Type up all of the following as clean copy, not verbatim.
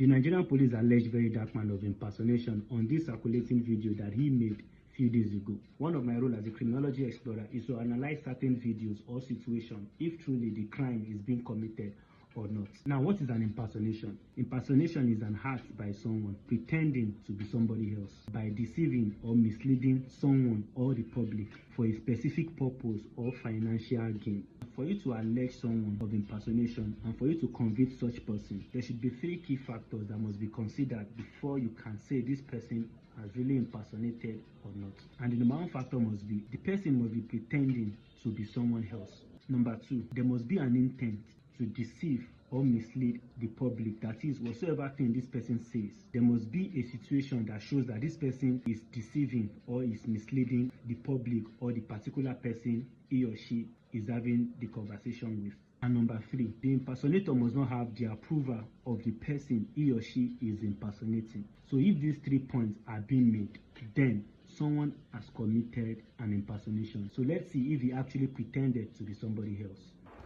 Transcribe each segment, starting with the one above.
The Nigerian police alleged Very Dark Man of impersonation on this circulating video that he made few days ago. One of my roles as a criminology explorer is to analyze certain videos or situations if truly the crime is being committed or not. Now, what is an impersonation? Impersonation is an act by someone pretending to be somebody else by deceiving or misleading someone or the public for a specific purpose or financial gain. For you to allege someone of impersonation and for you to convict such person, there should be 3 key factors that must be considered before you can say this person has really impersonated or not. And the number 1 factor must be the person must be pretending to be someone else. Number 2, there must be an intent to deceive or mislead the public. That is, whatsoever thing this person says, there must be a situation that shows that this person is deceiving or is misleading the public or the particular person he or she is having the conversation with. And number 3, the impersonator must not have the approval of the person he or she is impersonating. So if these 3 points are being made, then someone has committed an impersonation. So let's see if he actually pretended to be somebody else.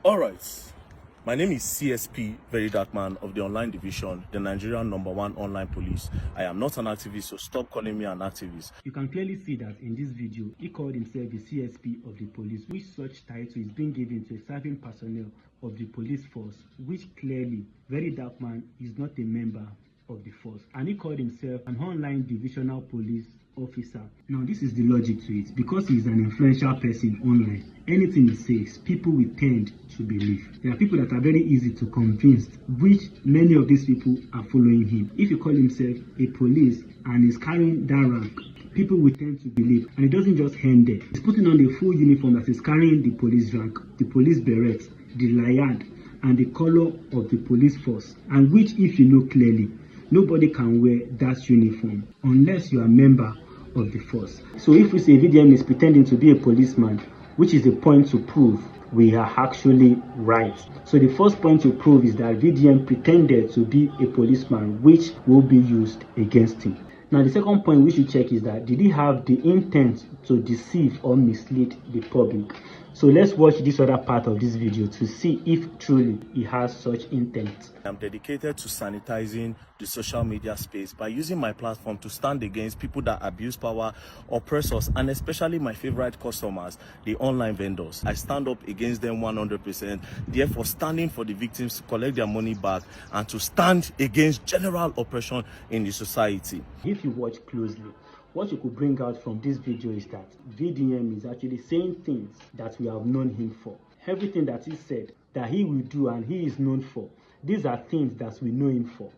All right. My name is CSP Very Dark Man of the Online Division, the Nigerian #1 online police. I am not an activist, so stop calling me an activist. You can clearly see that in this video, he called himself the CSP of the police, which such title is being given to a serving personnel of the police force, which clearly Very Dark Man is not a member of the force. And he called himself an online divisional police officer. Now, this is the logic to it. Because he is an influential person online, anything he says, people will tend to believe. There are people that are very easy to convince, which many of these people are following him. If he call himself a police and is carrying that rank, people will tend to believe. And it doesn't just end there. He's putting on the full uniform that is carrying the police rank, the police beret, the layard, and the color of the police force. And which, if you know clearly, nobody can wear that uniform unless you are a member of the force. So if we say VDM is pretending to be a policeman, which is the point to prove, we are actually right. So the first point to prove is that VDM pretended to be a policeman, which will be used against him. Now, the second point we should check is that did he have the intent to deceive or mislead the public? So let's watch this other part of this video to see if truly he has such intent. I'm dedicated to sanitizing the social media space by using my platform to stand against people that abuse power, oppress us, and especially my favorite customers, the online vendors. I stand up against them 100%, therefore standing for the victims to collect their money back and to stand against general oppression in the society. If you watch closely, what you could bring out from this video is that VDM is actually saying things that we have known him for. Everything that he said that he will do and he is known for, these are things that we know him for,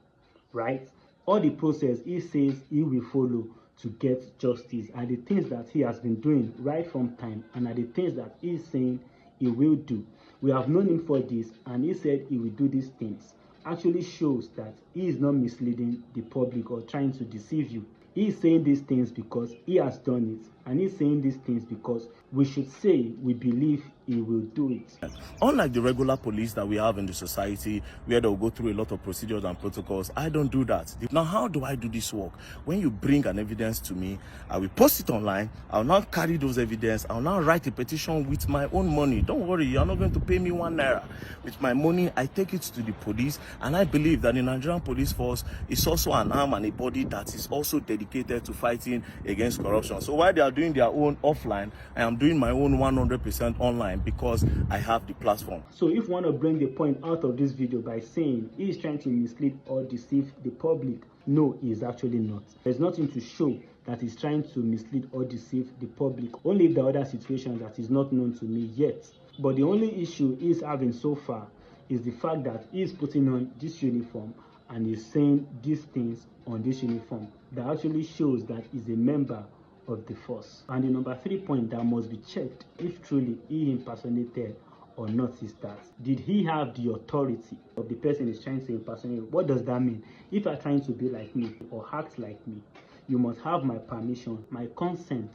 right? All the process he says he will follow to get justice are the things that he has been doing right from time and are the things that he is saying he will do. We have known him for this, and he said he will do these things. Actually shows that he is not misleading the public or trying to deceive you. He is saying these things because he has done it, and he's saying these things because we should say we believe he will do it. Unlike the regular police that we have in the society, where they'll go through a lot of procedures and protocols, I don't do that. Now, how do I do this work? When you bring an evidence to me, I will post it online. I'll now carry those evidence. I'll now write a petition with my own money. Don't worry, you're not going to pay me 1 naira. With my money, I take it to the police, and I believe that the Nigerian police force is also an arm and a body that is also dedicated to fighting against corruption. So while they are doing their own offline, I am doing my own 100% online because I have the platform. So if you want to bring the point out of this video by saying he is trying to mislead or deceive the public, no, he is actually not. There's nothing to show that he's trying to mislead or deceive the public. Only the other situation that is not known to me yet. But the only issue he's having so far is the fact that he's putting on this uniform and he's saying these things on this uniform that actually shows that he's a member of the force. And the number 3 point that must be checked if truly he impersonated or not is that did he have the authority of the person he's trying to impersonate? What does that mean? If you're trying to be like me or act like me, you must have my permission, my consent,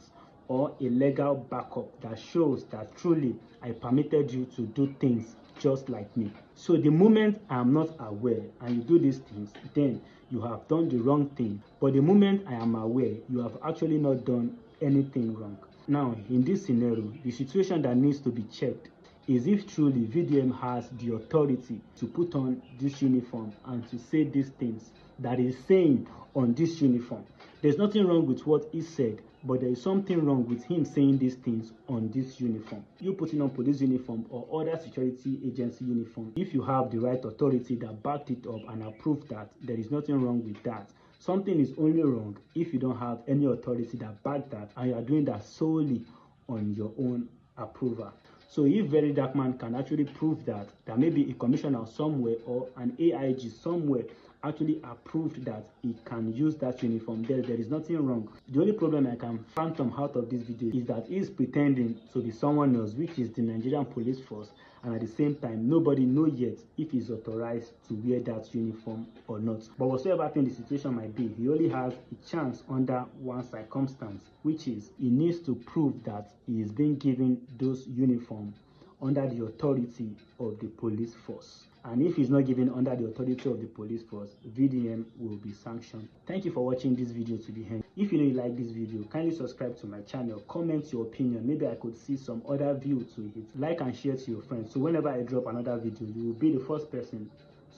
or a legal backup that shows that truly I permitted you to do things just like me. So the moment I am not aware and you do these things, then you have done the wrong thing. But the moment I am aware, you have actually not done anything wrong. Now, in this scenario, the situation that needs to be checked is if truly VDM has the authority to put on this uniform and to say these things that is saying on this uniform. There's nothing wrong with what he said, but there is something wrong with him saying these things on this uniform. You putting on police uniform or other security agency uniform, if you have the right authority that backed it up and approved that, there is nothing wrong with that. Something is only wrong if you don't have any authority that backed that and you are doing that solely on your own approval. So if Very Dark Man can actually prove that maybe a commissioner somewhere or an AIG somewhere actually approved that he can use that uniform, there is nothing wrong. The only problem I can phantom out of this video is that he is pretending to be someone else, which is the Nigerian police force, and at the same time nobody knows yet if he's authorized to wear that uniform or not. But whatsoever thing the situation might be, he only has a chance under one circumstance, which is he needs to prove that he is being given those uniforms under the authority of the police force. And if he's not given under the authority of the police force, VDM will be sanctioned. Thank you for watching this video to the end. If you know you like this video, kindly subscribe to my channel, comment your opinion. Maybe I could see some other view to it. Like and share to your friends, so whenever I drop another video, you will be the first person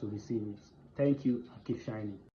to receive it. Thank you and keep shining.